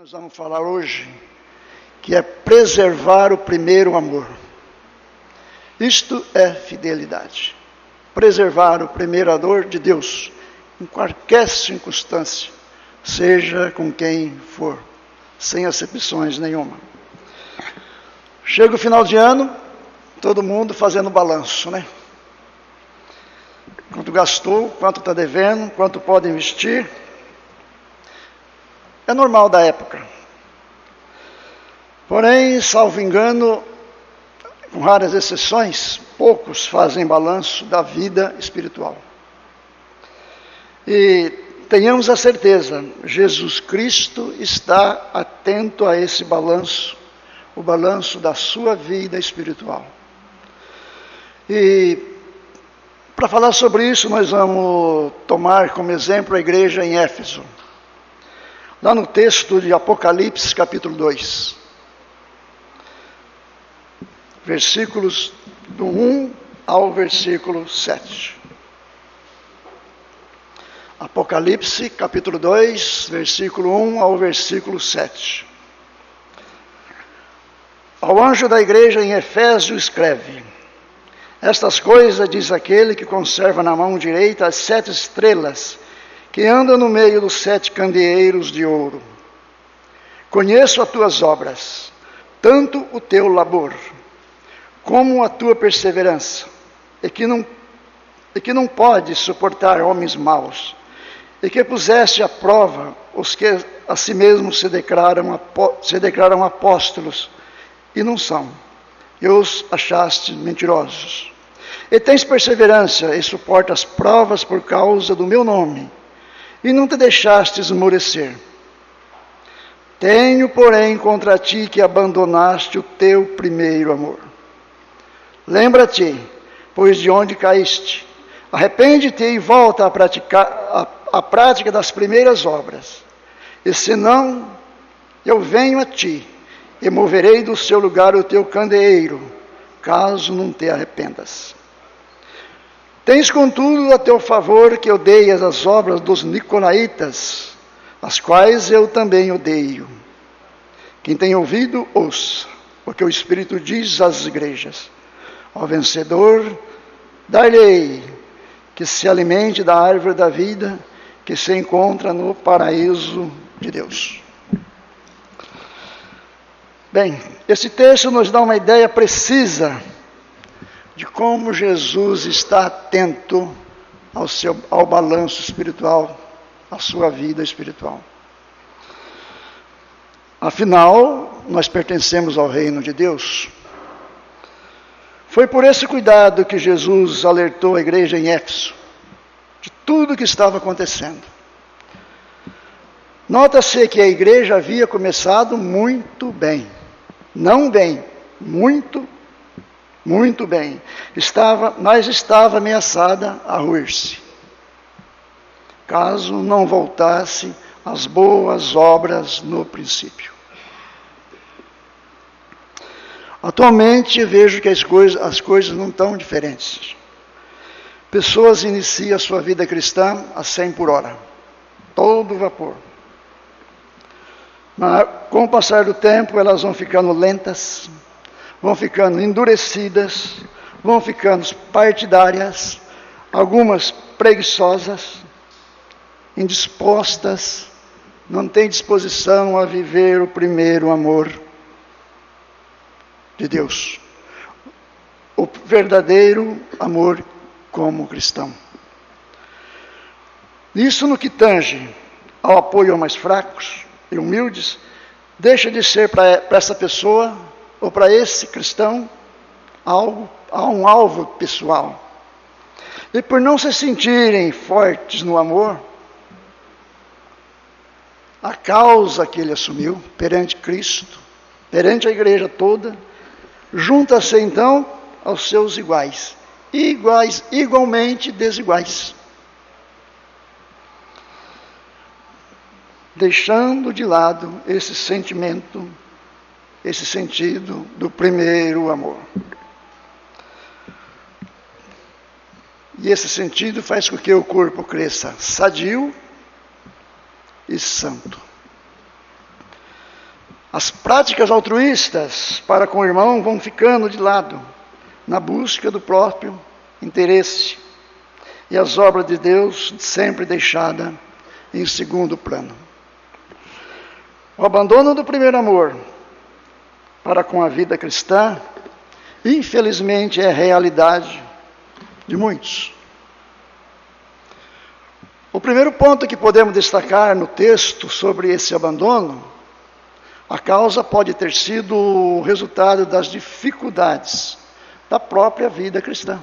Nós vamos falar hoje que é preservar o primeiro amor. Isto é fidelidade. Preservar o primeiro amor de Deus em qualquer circunstância, seja com quem for, sem acepções nenhuma. Chega o final de ano, todo mundo fazendo balanço, né? Quanto gastou, quanto está devendo, quanto pode investir. É normal da época. Porém, salvo engano, com raras exceções, poucos fazem balanço da vida espiritual. E tenhamos a certeza, Jesus Cristo está atento a esse balanço, o balanço da sua vida espiritual. E para falar sobre isso, nós vamos tomar como exemplo a igreja em Éfeso. Lá no texto de Apocalipse, capítulo 2. Versículos do 1 ao versículo 7. Apocalipse, capítulo 2, versículo 1 ao versículo 7. Ao anjo da igreja em Efésio escreve: Estas coisas diz aquele que conserva na mão direita as 7 estrelas, que anda no meio dos 7 candeeiros de ouro. Conheço as tuas obras, tanto o teu labor, como a tua perseverança, e que não podes suportar homens maus, e que puseste à prova os que a si mesmos se declaram apóstolos, e não são, e os achaste mentirosos. E tens perseverança, e suportas provas por causa do meu nome, e não te deixaste esmorecer. Tenho, porém, contra ti que abandonaste o teu primeiro amor. Lembra-te, pois, de onde caíste. Arrepende-te e volta a praticar a prática das primeiras obras. E senão, eu venho a ti, e moverei do seu lugar o teu candeeiro, caso não te arrependas. Tens, contudo, a teu favor que odeias as obras dos nicolaítas, as quais eu também odeio. Quem tem ouvido, ouça o que o Espírito diz às igrejas. Ao vencedor, dar-lhe-ei que se alimente da árvore da vida, que se encontra no paraíso de Deus. Bem, esse texto nos dá uma ideia precisa de como Jesus está atento ao balanço espiritual, à sua vida espiritual. Afinal, nós pertencemos ao reino de Deus. Foi por esse cuidado que Jesus alertou a igreja em Éfeso, de tudo o que estava acontecendo. Nota-se que a igreja havia começado muito bem. Não bem, muito bem. Mas estava ameaçada a ruir-se, caso não voltasse às boas obras no princípio. Atualmente vejo que as coisas não estão diferentes. Pessoas iniciam a sua vida cristã a 100 por hora, todo vapor. Mas, com o passar do tempo, elas vão ficando lentas, vão ficando endurecidas, vão ficando partidárias, algumas preguiçosas, indispostas, não têm disposição a viver o primeiro amor de Deus, o verdadeiro amor como cristão. Isso no que tange ao apoio aos mais fracos e humildes, deixa de ser para essa pessoa ou para esse cristão um alvo pessoal. E por não se sentirem fortes no amor, a causa que ele assumiu perante Cristo, perante a igreja toda, junta-se então aos seus iguais, igualmente desiguais, deixando de lado esse sentimento, esse sentido do primeiro amor. E esse sentido faz com que o corpo cresça sadio e santo. As práticas altruístas para com o irmão vão ficando de lado, na busca do próprio interesse, e as obras de Deus sempre deixadas em segundo plano. O abandono do primeiro amor para com a vida cristã, infelizmente, é realidade de muitos. O primeiro ponto que podemos destacar no texto sobre esse abandono, a causa pode ter sido o resultado das dificuldades da própria vida cristã.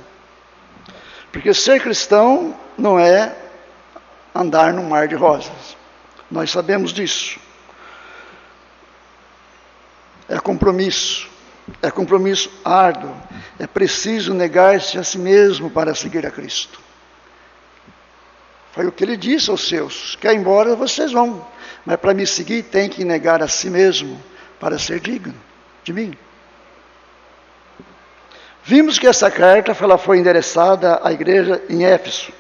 Porque ser cristão não é andar num mar de rosas. Nós sabemos disso. É compromisso árduo. É preciso negar-se a si mesmo para seguir a Cristo. Foi o que ele disse aos seus: quer ir embora, vocês vão, mas para me seguir tem que negar a si mesmo para ser digno de mim. Vimos que essa carta foi endereçada à igreja em Éfeso,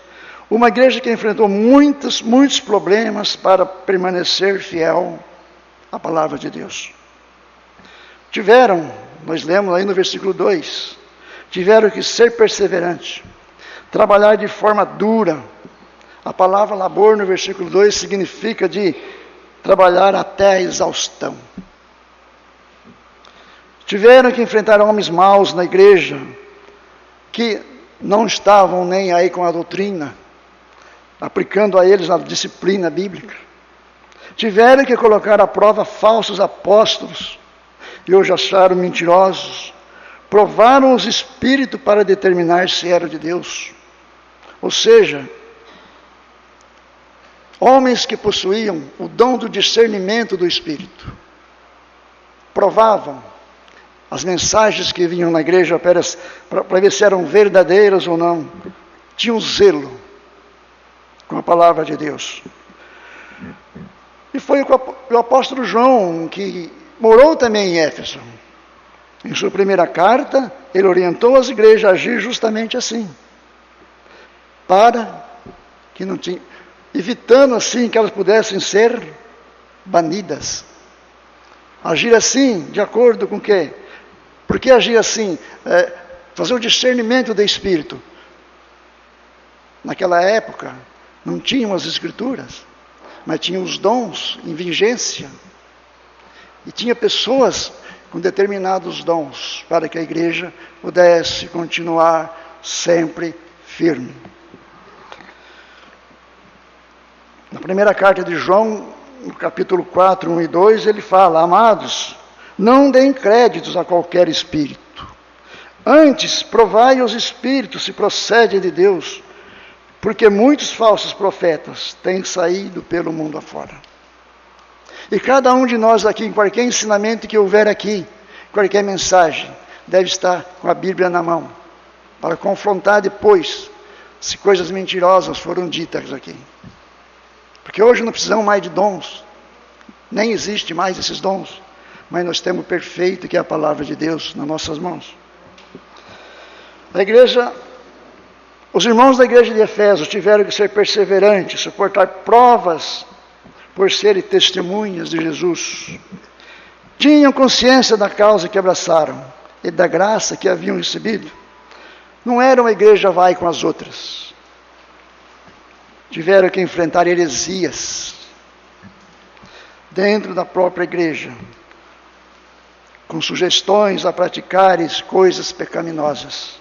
uma igreja que enfrentou muitos problemas para permanecer fiel à palavra de Deus. Nós lemos aí no versículo 2, tiveram que ser perseverantes, trabalhar de forma dura. A palavra labor no versículo 2 significa de trabalhar até a exaustão. Tiveram que enfrentar homens maus na igreja, que não estavam nem aí com a doutrina, aplicando a eles a disciplina bíblica. Tiveram que colocar à prova falsos apóstolos, que hoje acharam mentirosos. Provaram os espíritos para determinar se era de Deus. Ou seja, homens que possuíam o dom do discernimento do Espírito, provavam as mensagens que vinham na igreja para ver se eram verdadeiras ou não. Tinham zelo com a palavra de Deus. E foi o apóstolo João que morou também em Éfeso. Em sua primeira carta, ele orientou as igrejas a agir justamente assim, evitando assim que elas pudessem ser banidas. Agir assim, de acordo com o quê? Por que agir assim? Fazer o discernimento do Espírito. Naquela época, não tinham as Escrituras, mas tinham os dons em vigência. E tinha pessoas com determinados dons, para que a igreja pudesse continuar sempre firme. Na primeira carta de João, no capítulo 4, 1 e 2, ele fala: amados, não deem créditos a qualquer espírito. Antes, provai os espíritos se procedem de Deus, porque muitos falsos profetas têm saído pelo mundo afora. E cada um de nós aqui, em qualquer ensinamento que houver aqui, qualquer mensagem, deve estar com a Bíblia na mão, para confrontar depois se coisas mentirosas foram ditas aqui. Porque hoje não precisamos mais de dons, nem existe mais esses dons, mas nós temos o perfeito, que é a palavra de Deus, nas nossas mãos. Os irmãos da igreja de Efésios tiveram que ser perseverantes, suportar provas, por serem testemunhas de Jesus. Tinham consciência da causa que abraçaram e da graça que haviam recebido. Não era uma igreja vai com as outras. Tiveram que enfrentar heresias dentro da própria igreja, com sugestões a praticarem coisas pecaminosas.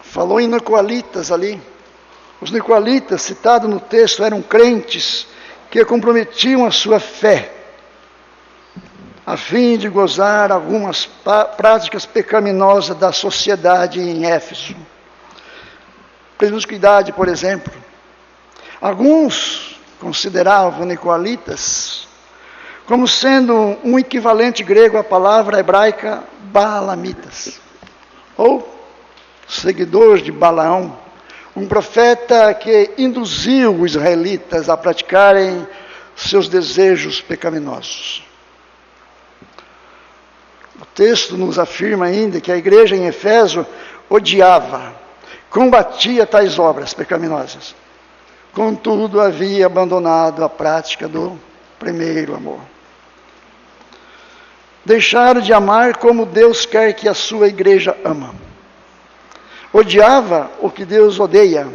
Falou em Nicolaítas ali. Os Nicolaítas, citados no texto, eram crentes que comprometiam a sua fé, a fim de gozar algumas práticas pecaminosas da sociedade em Éfeso. Promiscuidade, por exemplo. Alguns consideravam Nicolaítas como sendo um equivalente grego à palavra hebraica Baalamitas, ou seguidores de Balaão, um profeta que induziu os israelitas a praticarem seus desejos pecaminosos. O texto nos afirma ainda que a igreja em Efésio odiava, combatia tais obras pecaminosas. contudo havia abandonado a prática do primeiro amor. Deixaram de amar como Deus quer que a sua igreja ama. Odiava o que Deus odeia,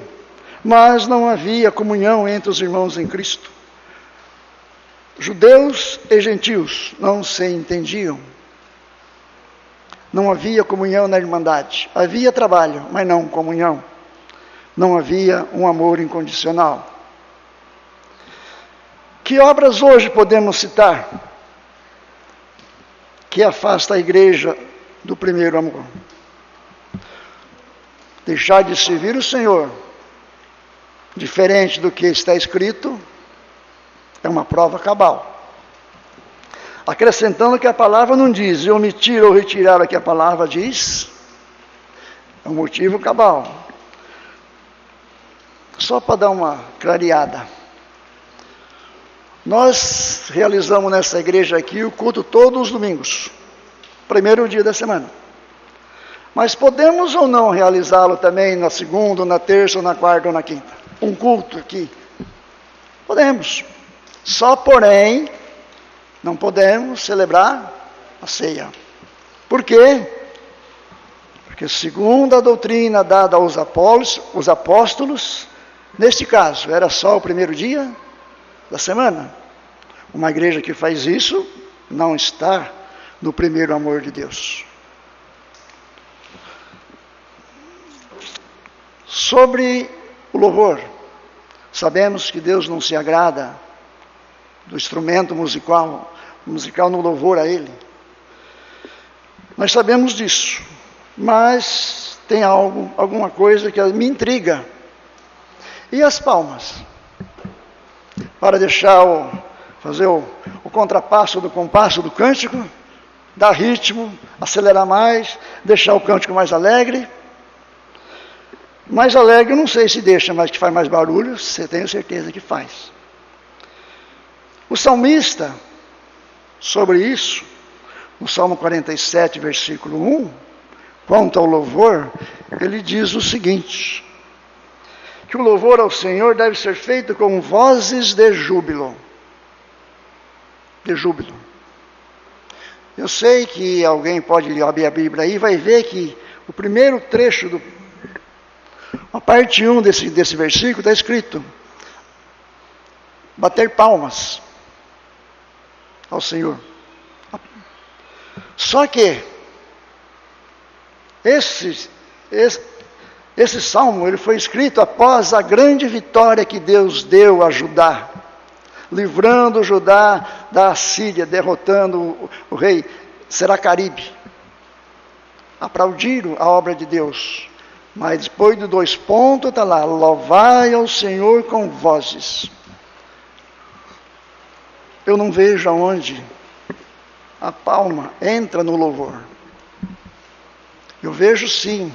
mas não havia comunhão entre os irmãos em Cristo. Judeus e gentios não se entendiam. Não havia comunhão na irmandade. Havia trabalho, mas não comunhão. Não havia um amor incondicional. Que obras hoje podemos citar que afasta a igreja do primeiro amor? Deixar de servir o Senhor, diferente do que está escrito, é uma prova cabal. Acrescentando que a palavra não diz, e omitir ou retirar o que a palavra diz, é um motivo cabal. Só para dar uma clareada. Nós realizamos nessa igreja aqui o culto todos os domingos, primeiro dia da semana. Mas podemos ou não realizá-lo também na segunda, ou na terça, ou na quarta, ou na quinta? Um culto aqui. Podemos. Só porém, não podemos celebrar a ceia. Por quê? Porque segundo a doutrina dada aos apóstolos, neste caso, era só o primeiro dia da semana. Uma igreja que faz isso, não está no primeiro amor de Deus. Sobre o louvor, sabemos que Deus não se agrada do instrumento musical no louvor a Ele. Nós sabemos disso, mas tem alguma coisa que me intriga. E as palmas? Para fazer o contrapasso do compasso do cântico, dar ritmo, acelerar mais, deixar o cântico mais alegre. Mais alegre, eu não sei se deixa, mas que faz mais barulho, você tenho certeza que faz. O salmista, sobre isso, no Salmo 47, versículo 1, quanto ao louvor, ele diz o seguinte, que o louvor ao Senhor deve ser feito com vozes de júbilo. De júbilo. Eu sei que alguém pode abrir a Bíblia aí e vai ver que o primeiro trecho a parte 1 desse versículo está escrito: bater palmas ao Senhor. Só que esse salmo ele foi escrito após a grande vitória que Deus deu a Judá, livrando Judá da Assíria, derrotando o rei Senaceribe. Aplaudiram a obra de Deus. Mas depois de 2 pontos está lá: louvai ao Senhor com vozes. Eu não vejo aonde a palma entra no louvor. Eu vejo sim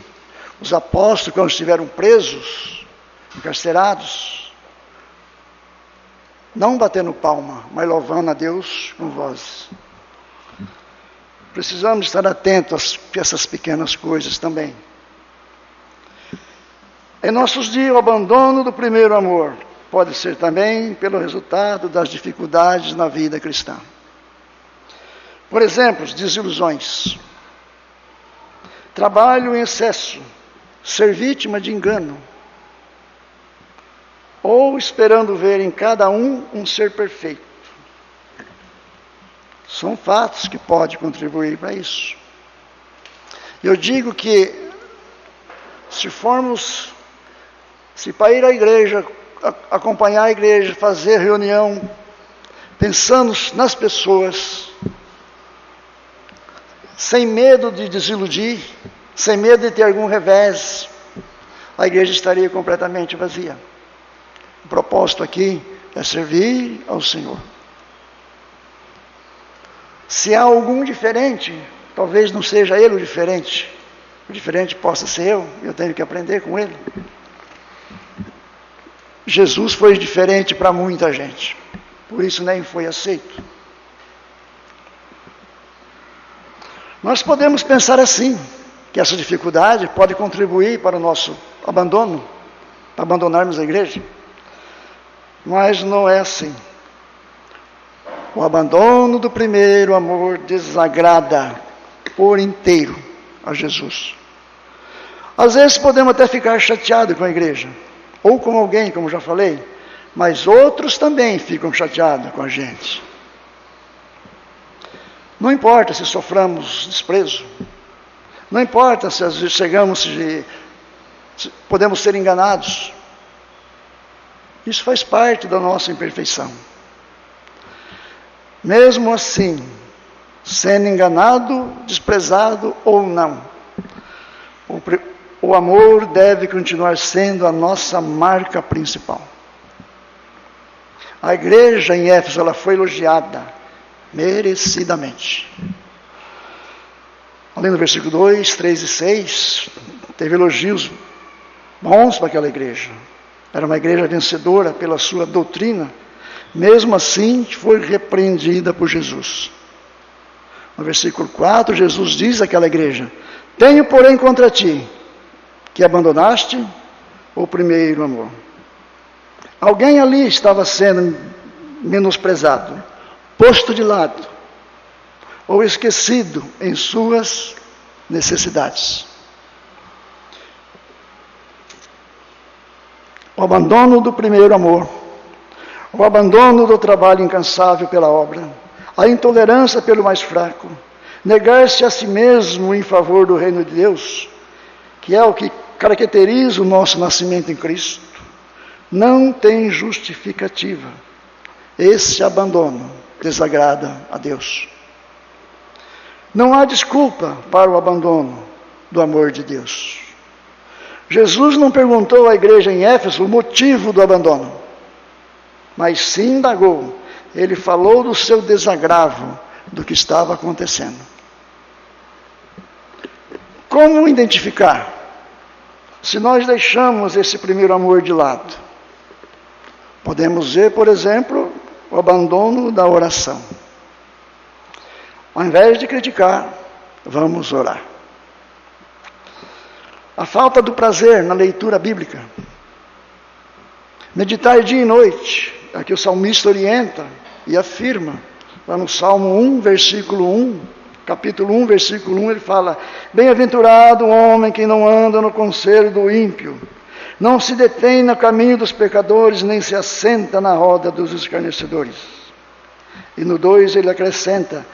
os apóstolos, quando estiveram presos, encarcerados, não batendo palma, mas louvando a Deus com vozes. Precisamos estar atentos a essas pequenas coisas também. Em nossos dias, o abandono do primeiro amor pode ser também pelo resultado das dificuldades na vida cristã. Por exemplo, desilusões, trabalho em excesso, ser vítima de engano, ou esperando ver em cada um ser perfeito. São fatos que podem contribuir para isso. Eu digo que se para ir à igreja, acompanhar a igreja, fazer reunião, pensando nas pessoas, sem medo de desiludir, sem medo de ter algum revés, a igreja estaria completamente vazia. O propósito aqui é servir ao Senhor. Se há algum diferente, talvez não seja ele o diferente possa ser eu tenho que aprender com ele. Jesus foi diferente para muita gente, por isso nem foi aceito. Nós podemos pensar assim, que essa dificuldade pode contribuir para o nosso abandono, para abandonarmos a igreja. Mas não é assim. O abandono do primeiro amor desagrada por inteiro a Jesus. Às vezes podemos até ficar chateados com a igreja, ou com alguém, como já falei, mas outros também ficam chateados com a gente. Não importa se soframos desprezo, não importa se às vezes podemos ser enganados. Isso faz parte da nossa imperfeição. Mesmo assim, sendo enganado, desprezado ou não, o amor deve continuar sendo a nossa marca principal. A igreja em Éfeso, ela foi elogiada merecidamente. Além do versículo 2, 3 e 6, teve elogios bons para aquela igreja. Era uma igreja vencedora pela sua doutrina. Mesmo assim, foi repreendida por Jesus. No versículo 4, Jesus diz àquela igreja: tenho, porém, contra ti, que abandonaste o primeiro amor. Alguém ali estava sendo menosprezado, posto de lado, ou esquecido em suas necessidades. O abandono do primeiro amor, o abandono do trabalho incansável pela obra, a intolerância pelo mais fraco, negar-se a si mesmo em favor do reino de Deus, que é o que caracteriza o nosso nascimento em Cristo, não tem justificativa. Esse abandono desagrada a Deus. Não há desculpa para o abandono do amor de Deus. Jesus não perguntou à igreja em Éfeso o motivo do abandono, mas sim indagou. Ele falou do seu desagravo, do que estava acontecendo. Como identificar se nós deixamos esse primeiro amor de lado? Podemos ver, por exemplo, o abandono da oração. Ao invés de criticar, vamos orar. A falta do prazer na leitura bíblica. Meditar dia e noite. Aqui o salmista orienta e afirma, lá no Salmo 1, versículo 1, capítulo 1, versículo 1, ele fala: bem-aventurado o homem que não anda no conselho do ímpio, não se detém no caminho dos pecadores, nem se assenta na roda dos escarnecedores. E no 2 ele acrescenta: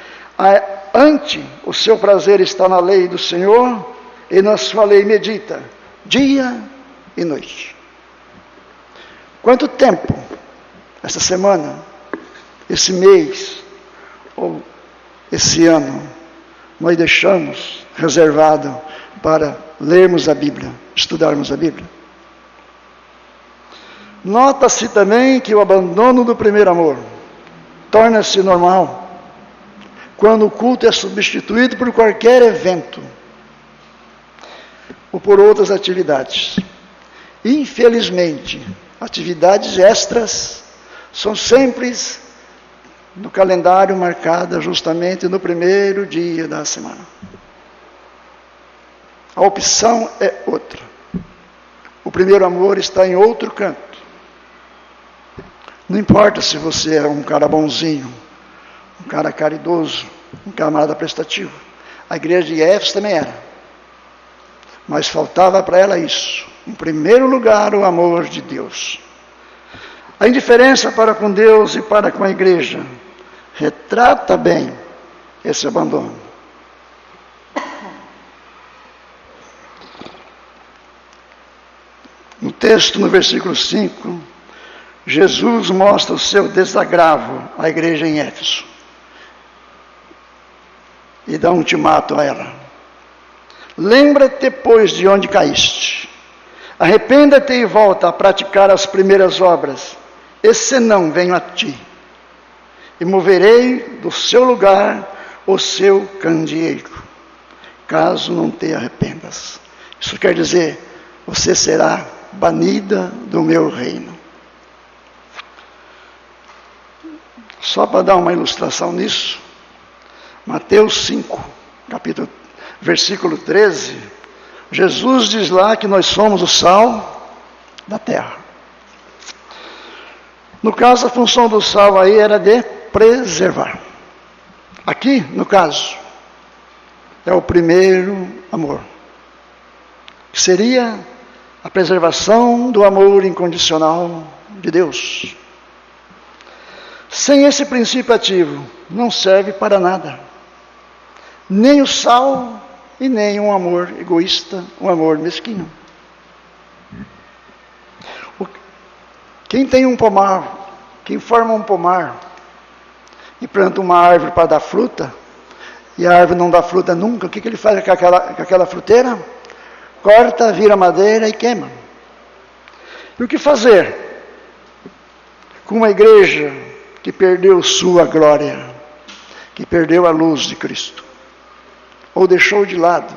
ante o seu prazer está na lei do Senhor, e na sua lei medita, dia e noite. Quanto tempo, essa semana, esse mês, ou esse ano, nós deixamos reservado para lermos a Bíblia, estudarmos a Bíblia? Nota-se também que o abandono do primeiro amor torna-se normal quando o culto é substituído por qualquer evento ou por outras atividades. Infelizmente, atividades extras são sempre no calendário marcadas justamente no primeiro dia da semana. A opção é outra. O primeiro amor está em outro canto. Não importa se você é um cara bonzinho, um cara caridoso, um camarada prestativo. A igreja de Éfeso também era. Mas faltava para ela isso. Em primeiro lugar, o amor de Deus. A indiferença para com Deus e para com a igreja retrata bem esse abandono. No texto, no versículo 5, Jesus mostra o seu desagravo à igreja em Éfeso e dá um ultimato a ela: lembra-te, pois, de onde caíste, arrependa-te e volta a praticar as primeiras obras, e senão venho a ti, e moverei do seu lugar o seu candeeiro, caso não te arrependas. Isso quer dizer, você será banida do meu reino. Só para dar uma ilustração nisso, Mateus 5, versículo 13, Jesus diz lá que nós somos o sal da terra. No caso, a função do sal aí era de preservar. Aqui, no caso, é o primeiro amor, que seria a preservação do amor incondicional de Deus. Sem esse princípio ativo, não serve para nada. Nem o sal e nem um amor egoísta, um amor mesquinho. Quem tem um pomar, quem forma um pomar e planta uma árvore para dar fruta, e a árvore não dá fruta nunca, o que ele faz com aquela fruteira? Corta, vira madeira e queima. E o que fazer com uma igreja que perdeu sua glória, que perdeu a luz de Cristo, ou deixou de lado?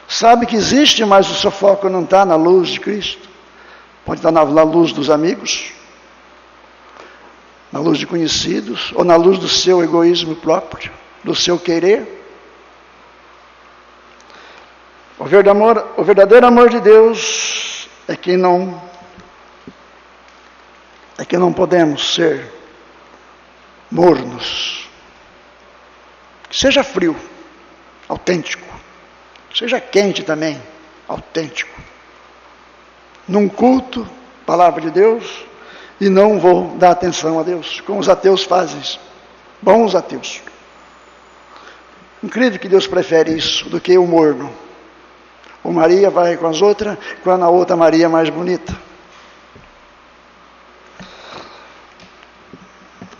Sabe que existe, mas o seu foco não está na luz de Cristo. Pode estar na luz dos amigos, na luz de conhecidos, ou na luz do seu egoísmo próprio, do seu querer. O verdadeiro amor de Deus é que não podemos ser mornos. Seja frio, autêntico. Seja quente também, autêntico. Num culto, palavra de Deus, e não vou dar atenção a Deus, como os ateus fazem, bons ateus. Incrível que Deus prefere isso do que o morno. O Maria vai com as outras, quando a outra Maria é mais bonita.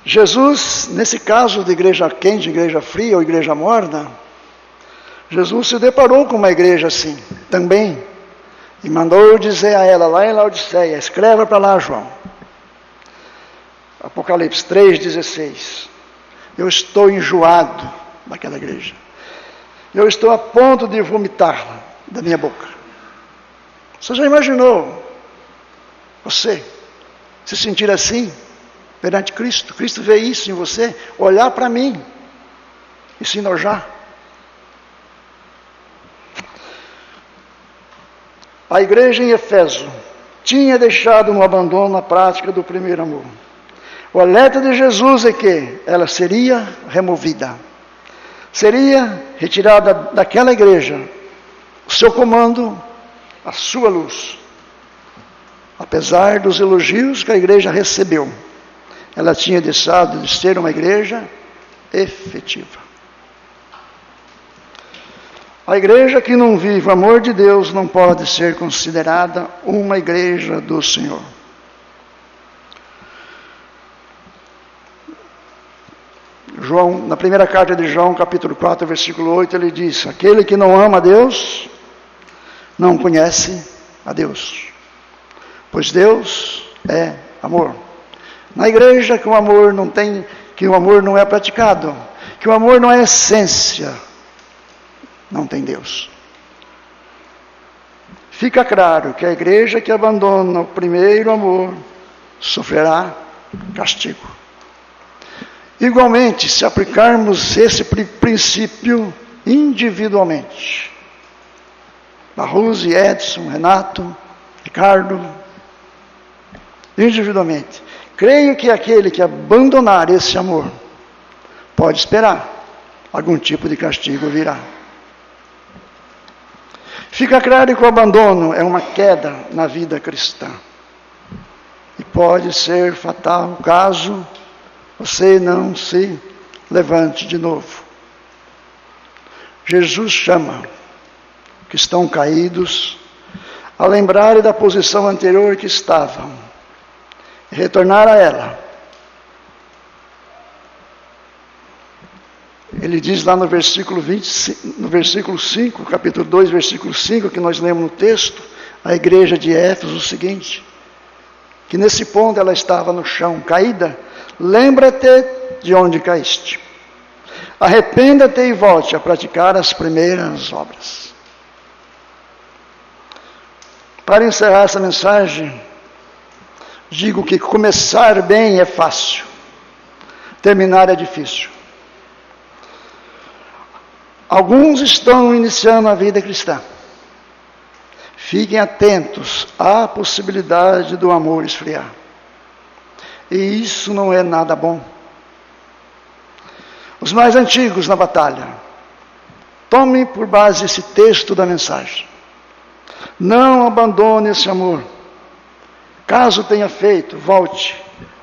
Jesus, nesse caso de igreja quente, igreja fria ou igreja morna, Jesus se deparou com uma igreja assim, também. E mandou dizer a ela, lá em Laodiceia, escreva para lá, João. Apocalipse 3,16. Eu estou enjoado daquela igreja. Eu estou a ponto de vomitá-la da minha boca. Você já imaginou você se sentir assim perante Cristo? Cristo vê isso em você, olhar para mim e se enojar. A igreja em Éfeso tinha deixado no abandono a prática do primeiro amor. O alerta de Jesus é que ela seria removida. Seria retirada daquela igreja o seu comando, a sua luz. Apesar dos elogios que a igreja recebeu, ela tinha deixado de ser uma igreja efetiva. A igreja que não vive o amor de Deus não pode ser considerada uma igreja do Senhor. João, na primeira carta de João, capítulo 4, versículo 8, ele diz: aquele que não ama a Deus, não conhece a Deus, pois Deus é amor. Na igreja que o amor não é praticado, que o amor não é essência, não tem Deus. Fica claro que a igreja que abandona o primeiro amor sofrerá castigo. Igualmente, se aplicarmos esse princípio individualmente, Barroso, Edson, Renato, Ricardo, individualmente, creio que aquele que abandonar esse amor pode esperar algum tipo de castigo virá. Fica claro que o abandono é uma queda na vida cristã. E pode ser fatal caso você não se levante de novo. Jesus chama que estão caídos a lembrarem da posição anterior que estavam e retornar a ela. Ele diz lá no versículo 5, capítulo 2, versículo 5, que nós lemos no texto, a igreja de Éfeso, o seguinte, que nesse ponto ela estava no chão, caída. Lembra-te de onde caíste. Arrependa-te e volte a praticar as primeiras obras. Para encerrar essa mensagem, digo que começar bem é fácil, terminar é difícil. Alguns estão iniciando a vida cristã. Fiquem atentos à possibilidade do amor esfriar. E isso não é nada bom. Os mais antigos na batalha, tomem por base esse texto da mensagem. Não abandone esse amor. Caso tenha feito, volte,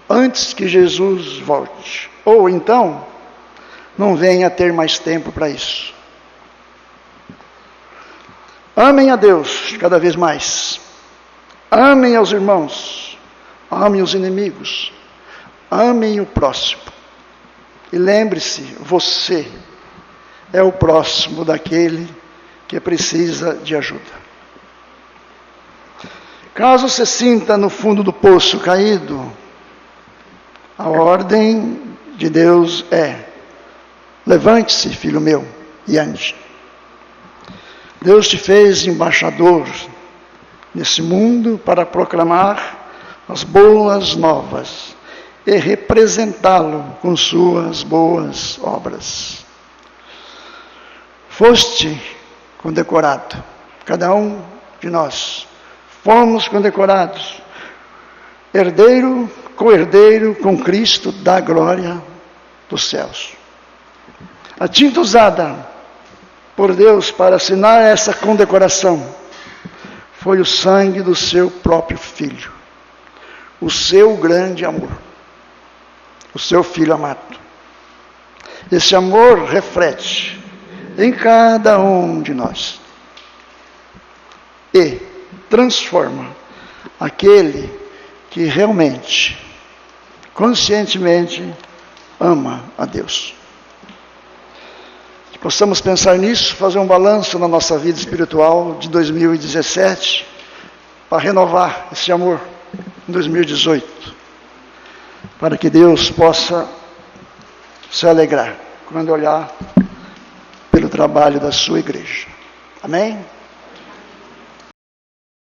antes que Jesus volte. Ou então, não venha ter mais tempo para isso. Amem a Deus cada vez mais. Amem aos irmãos. Amem os inimigos. Amem o próximo. E lembre-se, você é o próximo daquele que precisa de ajuda. Caso se sinta no fundo do poço caído, a ordem de Deus é: levante-se, filho meu, e ande. Deus te fez embaixador nesse mundo para proclamar as boas novas e representá-lo com suas boas obras. Foste condecorado, cada um de nós fomos condecorados, herdeiro, co-herdeiro com Cristo da glória dos céus. A tinta usada por Deus para assinar essa condecoração foi o sangue do seu próprio Filho, o seu grande amor, o seu Filho amado. Esse amor reflete em cada um de nós e transforma aquele que realmente, conscientemente, ama a Deus. Que possamos pensar nisso, fazer um balanço na nossa vida espiritual de 2017, para renovar esse amor em 2018, para que Deus possa se alegrar quando olhar pelo trabalho da sua igreja. Amém?